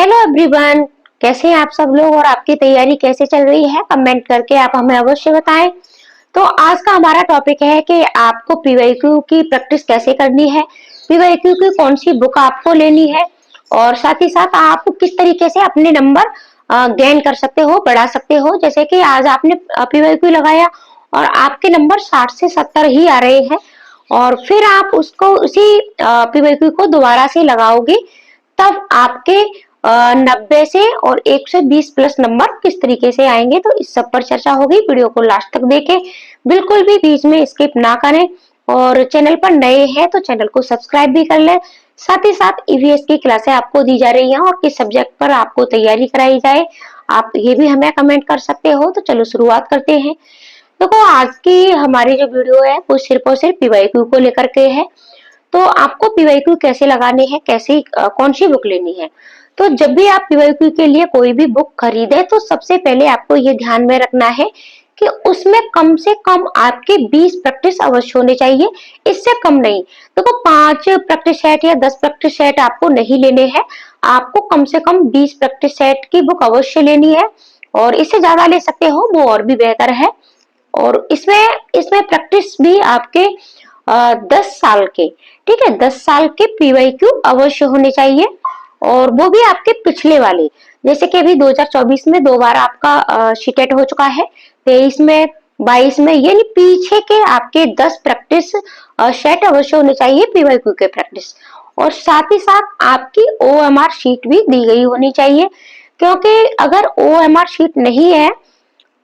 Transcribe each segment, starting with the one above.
Hello everyone, कैसे हैं आप सब लोग और आपकी तैयारी कैसे चल रही है? कमेंट करके आप हमें अवश्य बताएं। तो आज का हमारा टॉपिक है कि आपको पीवाईक्यू की प्रैक्टिस कैसे करनी है, पीवाईक्यू की कौन सी बुक आपको लेनी है और साथ ही साथ आप किस तरीके से अपने नंबर गेन कर सकते हो, बढ़ा सकते हो। जैसे कि आज आपने पीवाईक्यू लगाया और आपके नंबर 60 से 70 ही आ रहे हैं और फिर आप उसको उसी पीवाईक्यू को दोबारा से लगाओगे, तब आपके 90 से और 120 प्लस नंबर किस तरीके से आएंगे। तो इस सब पर चर्चा होगी। वीडियो को लास्ट तक देखें, बिल्कुल भी बीच में स्किप ना करें और चैनल पर नए हैं तो चैनल को सब्सक्राइब भी कर लें। साथ ही साथ ईवीएस की क्लासें आपको दी जा रही हैं और किस सब्जेक्ट पर आपको तैयारी कराई जाए, आप ये भी हमें कमेंट कर सकते हो। तो चलो शुरुआत करते हैं। देखो, आज की हमारी जो वीडियो है वो सिर्फ और सिर्फ पीवाईक्यू को लेकर के है। तो आपको पीवाईक्यू कैसे लगाने हैं, कैसे कौन सी बुक लेनी है। तो जब भी आप पीवाईक्यू के लिए कोई भी बुक खरीदे तो सबसे पहले आपको ये ध्यान में रखना है कि उसमें कम से कम आपके 20 प्रैक्टिस अवश्य होने चाहिए, इससे कम नहीं। देखो, 5 प्रैक्टिस सेट या 10 प्रैक्टिस सेट आपको नहीं लेने हैं, आपको कम से कम 20 प्रैक्टिस सेट की बुक अवश्य लेनी है और इससे ज्यादा ले सकते हो वो और भी बेहतर है। और इसमें इसमें प्रैक्टिस भी आपके 10 साल के, ठीक है, 10 साल के पीवाईक्यू अवश्य होने चाहिए और वो भी आपके पिछले वाले। जैसे कि अभी 2024 में 2 बार आपका सीटेट हो चुका है, 23 में, 22 में, यानी पीछे के आपके 10 प्रैक्टिस सेट अवश्य होने चाहिए पीवाईक्यू के प्रैक्टिस। और साथ ही साथ आपकी ओएमआर शीट भी दी गई होनी चाहिए, क्योंकि अगर ओएमआर शीट नहीं है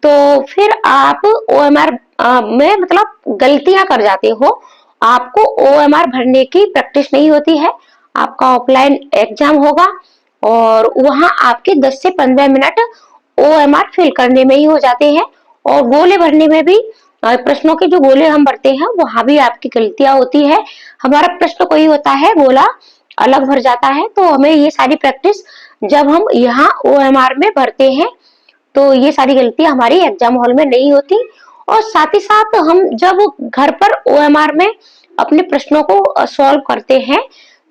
तो फिर आप ओएमआर में मतलब गलतियां कर जाते हो। आपको ओएमआर भरने की प्रैक्टिस नहीं होती है। आपका ऑफलाइन एग्जाम होगा और वहां आपके 10 से 15 मिनट ओएमआर फिल करने में ही हो जाते हैं और गोले भरने में भी प्रश्नों के जो गोले हम भरते हैं वहां भी आपकी गलतियां होती है। हमारा प्रश्न कोई होता है, गोला अलग भर जाता है। तो हमें ये सारी प्रैक्टिस जब हम यहाँ ओएमआर में भरते हैं तो ये सारी गलतियां हमारी एग्जाम हॉल में नहीं होती। और साथ ही साथ हम जब घर पर ओएमआर में अपने प्रश्नों को सॉल्व करते हैं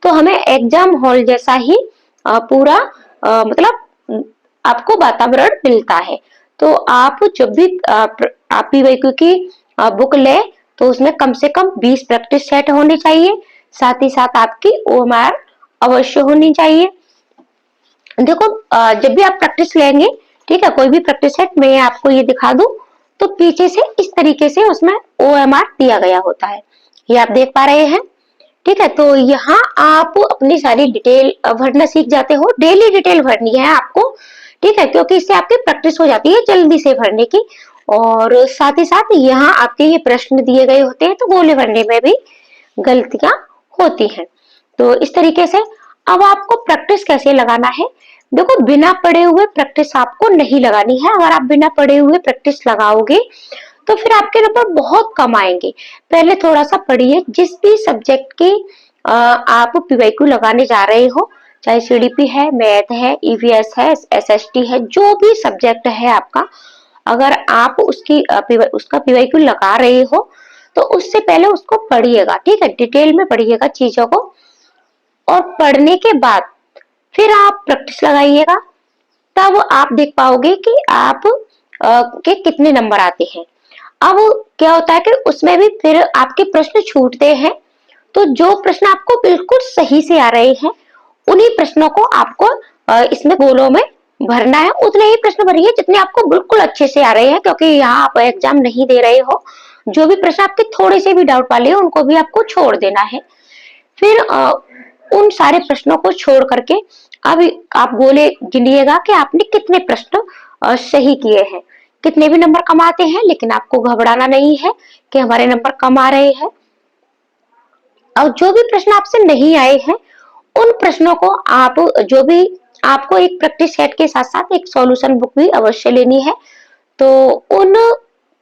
तो हमें एग्जाम हॉल जैसा ही पूरा मतलब आपको वातावरण मिलता है। तो आप जब भी आप पीवाईक्यू की बुक ले तो उसमें कम से कम 20 प्रैक्टिस सेट होने चाहिए, साथ ही साथ आपकी ओएमआर अवश्य होनी चाहिए। देखो, जब भी आप प्रैक्टिस लेंगे, ठीक है, कोई भी प्रैक्टिस सेट मैं आपको ये दिखा दूं तो पीछे से इस तरीके से उसमें ओएमआर दिया गया होता है, ये आप देख पा रहे हैं। ठीक है, तो यहाँ आप अपनी सारी डिटेल भरना सीख जाते हो। डेली डिटेल भरनी है आपको, ठीक है, क्योंकि इससे आपकी प्रैक्टिस हो जाती है जल्दी से भरने की। और साथ ही साथ यहाँ आपके ये प्रश्न दिए गए होते हैं तो गोले भरने में भी गलतियां होती हैं। तो इस तरीके से अब आपको प्रैक्टिस कैसे लगाना है। देखो, बिना पढ़े हुए प्रैक्टिस आपको नहीं लगानी है। अगर आप बिना पढ़े हुए प्रैक्टिस लगाओगे तो फिर आपके नंबर बहुत कम आएंगे। पहले थोड़ा सा पढ़िए, जिस भी सब्जेक्ट की आप पीवाईक्यू लगाने जा रहे हो, चाहे सीडीपी है, मैथ है, ईवीएस है, एसएसटी है, जो भी सब्जेक्ट है आपका, अगर आप उसका पीवाईक्यू लगा रहे हो तो उससे पहले उसको पढ़िएगा, ठीक है, डिटेल में पढ़िएगा चीजों को। और पढ़ने के बाद फिर आप प्रैक्टिस लगाइएगा, तब आप देख पाओगे कि आप के कितने नंबर आते हैं। अब क्या होता है कि उसमें भी फिर आपके प्रश्न छूटते हैं, तो जो प्रश्न आपको बिल्कुल सही से आ रहे हैं उन्हीं प्रश्नों को आपको इसमें गोलों में भरना है। उतने ही प्रश्न भरिए जितने आपको बिल्कुल अच्छे से आ रहे हैं, क्योंकि यहाँ आप एग्जाम नहीं दे रहे हो। जो भी प्रश्न आपके थोड़े से भी डाउट वाले हैं उनको भी आपको छोड़ देना है। फिर उन सारे प्रश्नों को छोड़ करके अब आप गोले गिनिएगा कि आपने कितने प्रश्न सही किए हैं। कितने भी नंबर कम आते हैं, लेकिन आपको घबराना नहीं है कि हमारे नंबर कम आ रहे हैं। और जो भी प्रश्न आपसे नहीं आए हैं उन प्रश्नों को आप जो भी आपको एक प्रैक्टिस सेट के साथ साथ एक सॉल्यूशन बुक भी अवश्य लेनी है। तो उन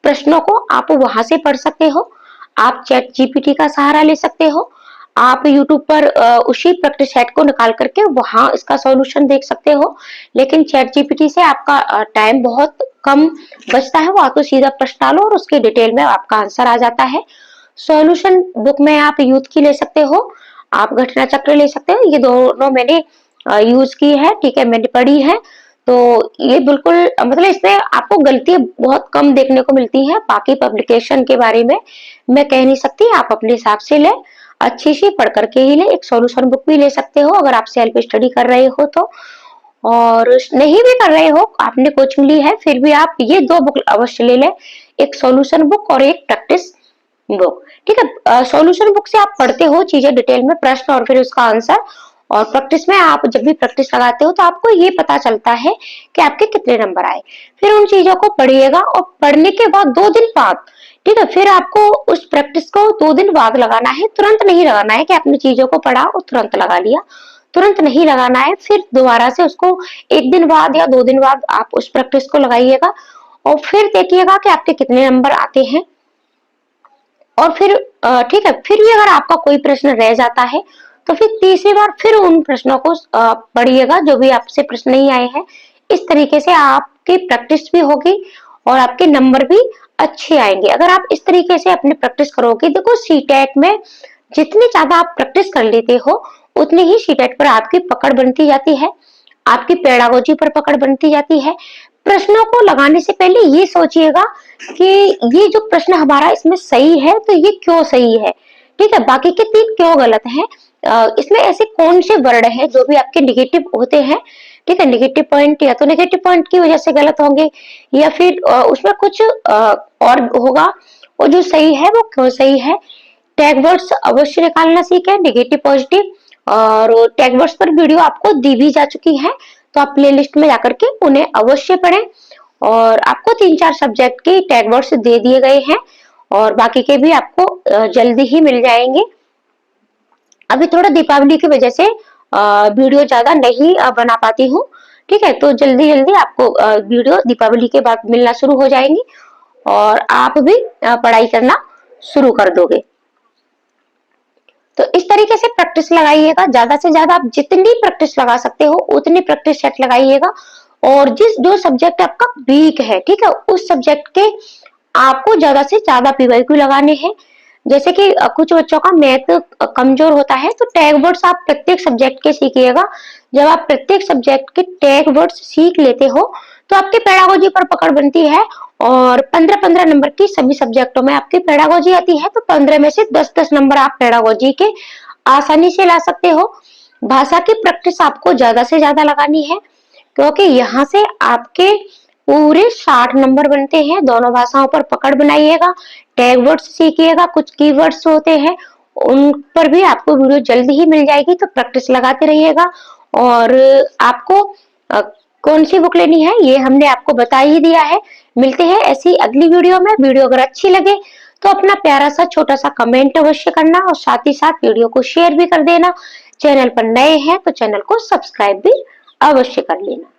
प्रश्नों को आप वहां से पढ़ सकते हो। आप चैट जीपीटी का सहारा ले सकते हो। आप यूट्यूब पर उसी प्रैक्टिस सेट को निकाल करके वहां इसका सॉल्यूशन देख सकते हो। लेकिन चैट जीपीटी से आपका टाइम बहुत कम बचता है, वो तो सीधा प्रश्न डालो और उसके डिटेल में आपका आंसर आ जाता है। सॉल्यूशन बुक में आप यूथ की ले सकते हो, आप घटना चक्र ले सकते हो। ये दोनों मैंने यूज की है, ठीक है, मैंने पढ़ी है। तो ये बिल्कुल मतलब इसमें आपको गलतियां बहुत कम देखने को मिलती हैं। बाकी पब्लिकेशन के बारे में मैं कह नहीं सकती, आप अपने हिसाब से ले, अच्छी सी पढ़ करके ही ले। एक सॉल्यूशन बुक भी ले सकते हो अगर आप सेल्फ स्टडी कर रहे हो तो, और नहीं भी कर रहे हो, आपने कोचिंग ली है, फिर भी आप ये 2 बुक अवश्य ले लें, एक सॉल्यूशन बुक और एक प्रैक्टिस बुक, ठीक है। सॉल्यूशन बुक से आप पढ़ते हो चीजें डिटेल में, प्रश्न और फिर उसका आंसर, और प्रैक्टिस में आप जब भी प्रैक्टिस लगाते हो तो आपको ये पता चलता है कि आपके कितने नंबर आए। फिर उन चीजों को पढ़िएगा और पढ़ने के बाद 2 दिन बाद, ठीक है, फिर आपको उस प्रैक्टिस को 2 दिन बाद लगाना है, तुरंत नहीं लगाना है कि आपने चीजों को पढ़ा और तुरंत लगा लिया, तुरंत नहीं लगाना है। फिर दोबारा से उसको 1 दिन बाद या 2 दिन बाद आप उस प्रैक्टिस को लगाइएगा और फिर देखिएगा कि आपके कितने नंबर आते हैं। और फिर ठीक है, फिर भी अगर आपका कोई प्रश्न रह जाता है तो फिर तीसरी बार फिर उन प्रश्नों को पढ़िएगा जो भी आपसे प्रश्न नहीं आए हैं। इस तरीके से आपकी प्रैक्टिस भी होगी और आपके नंबर भी अच्छे आएंगे अगर आप इस तरीके से अपनी प्रैक्टिस करोगे। देखो सीटेट में जितनी ज्यादा आप प्रैक्टिस कर लेते हो उतनी ही सीटेट पर आपकी पकड़ बनती जाती है, आपकी पेडागोजी पर पकड़ बनती जाती है। प्रश्नों को लगाने से पहले ये सोचिएगा कि ये जो प्रश्न हमारा इसमें सही है तो ये क्यों सही है, ठीक है, बाकी के 3 क्यों गलत हैं, इसमें ऐसे कौन से वर्ड हैं जो भी आपके निगेटिव होते हैं, ठीक है, निगेटिव पॉइंट या तो निगेटिव पॉइंट की वजह से गलत होंगे या फिर उसमें कुछ और होगा, और जो सही है वो क्यों सही है। टैग वर्ड्स अवश्य निकालना सीखें, नेगेटिव पॉजिटिव, और टैग वर्ड्स पर वीडियो आपको दी भी जा चुकी है, तो आप प्लेलिस्ट में जाकर के उन्हें अवश्य पढ़ें। और आपको 3-4 सब्जेक्ट के टैग वर्ड्स दे दिए गए हैं और बाकी के भी आपको जल्दी ही मिल जाएंगे। अभी थोड़ा दीपावली की वजह से वीडियो ज्यादा नहीं बना पाती हूँ, ठीक है, तो जल्दी जल्दी आपको वीडियो दीपावली के बाद मिलना शुरू हो जाएंगी और आप भी पढ़ाई करना शुरू कर दोगे। तो इस तरीके से प्रैक्टिस लगाइएगा, ज्यादा से ज्यादा आप जितनी प्रैक्टिस लगा सकते हो उतनी प्रैक्टिस सेट लगाइएगा। और जो सब्जेक्ट आपका वीक है, ठीक है, उस सब्जेक्ट के आपको ज्यादा से ज्यादा पीवाईक्यू लगाने हैं। जैसे कि कुछ बच्चों का मैथ कमजोर होता है तो टैग वर्ड्स आप प्रत्येक सब्जेक्ट के सीखिएगा। जब आप प्रत्येक सब्जेक्ट के टैग वर्ड्स सीख लेते हो तो आपकी पेडागोजी पर पकड़ बनती है और 15-15 नंबर की सभी सब्जेक्टों में आपकी पेडागोजी आती है, तो 15 में से 10-10 नंबर आप पेडागोजी के आसानी से ला सकते हो। भाषा की प्रैक्टिस आपको ज्यादा से ज्यादा लगानी है क्योंकि यहाँ से आपके पूरे 60 नंबर बनते हैं। दोनों भाषाओं पर पकड़ बनाइएगा, टैग वर्ड्स सीखिएगा, कुछ कीवर्ड्स होते हैं उन पर भी आपको वीडियो जल्दी ही मिल जाएगी, तो प्रैक्टिस लगाते रहिएगा। और आपको कौन सी बुक लेनी है ये हमने आपको बता ही दिया है। मिलते हैं ऐसी अगली वीडियो में। वीडियो अगर अच्छी लगे तो अपना प्यारा सा छोटा सा कमेंट अवश्य करना और साथ ही साथ वीडियो को शेयर भी कर देना। चैनल पर नए हैं तो चैनल को सब्सक्राइब भी अवश्य कर लेना।